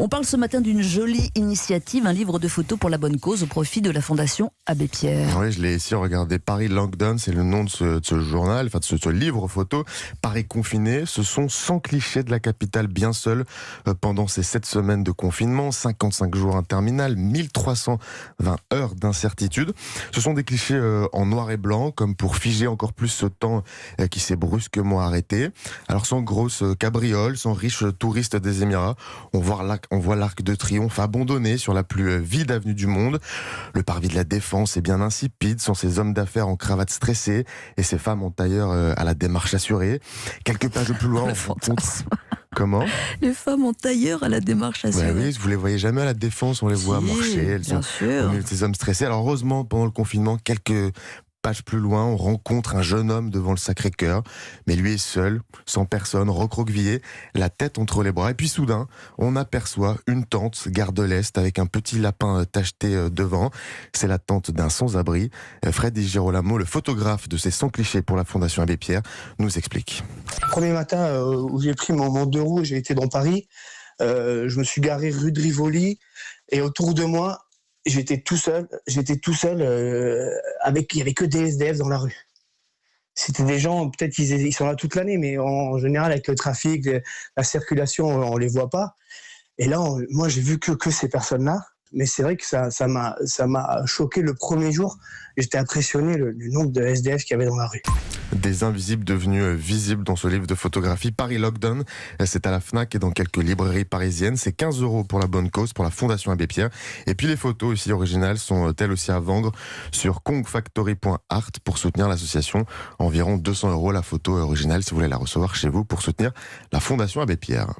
On parle ce matin d'une jolie initiative, un livre de photos pour la bonne cause au profit de la Fondation Abbé Pierre. Oui, je l'ai ici regardé. Paris Lockdown, c'est le nom de ce journal, enfin de ce livre photo. Paris confiné, ce sont 100 clichés de la capitale bien seule pendant ces 7 semaines de confinement, 55 jours interminables, 1320 heures d'incertitude. Ce sont des clichés en noir et blanc, comme pour figer encore plus ce temps qui s'est brusquement arrêté. Alors sans grosses cabrioles, sans riches touristes des Émirats, on voit l'Arc de Triomphe abandonné sur la plus vide avenue du monde. Le parvis de la Défense est bien insipide, sans ces hommes d'affaires en cravate stressée et ces femmes en tailleur à la démarche assurée. Quelques pages plus loin, on rencontre... Comment ? Les femmes en tailleur à la démarche assurée. Oui, vous les voyez jamais à la Défense, on les voit marcher, elles sont au milieu de ces hommes stressés. Alors heureusement, pendant le confinement, quelques pages plus loin, on rencontre un jeune homme devant le Sacré-Cœur, mais lui est seul, sans personne, recroquevillé, la tête entre les bras. Et puis soudain, on aperçoit une tente gare de l'Est avec un petit lapin tacheté devant. C'est la tente d'un sans-abri. Fred Di Girolamo, le photographe de ces 100 clichés pour la Fondation Abbé Pierre, nous explique. Le premier matin où j'ai pris mon deux roues, j'ai été dans Paris, je me suis garé rue de Rivoli et autour de moi, j'étais tout seul il y avait que des SDF dans la rue. C'était des gens, peut-être ils sont là toute l'année, mais en général avec le trafic, la circulation, on les voit pas. Et là, moi j'ai vu que ces personnes-là, mais c'est vrai que ça m'a choqué le premier jour. J'étais impressionné le nombre de SDF qu'il y avait dans la rue. Des invisibles devenus visibles dans ce livre de photographie. Paris Lockdown, c'est à la Fnac et dans quelques librairies parisiennes. C'est 15 € pour la bonne cause, pour la Fondation Abbé Pierre. Et puis les photos aussi originales sont elles aussi à vendre sur kongfactory.art pour soutenir l'association. Environ 200 € la photo originale si vous voulez la recevoir chez vous pour soutenir la Fondation Abbé Pierre.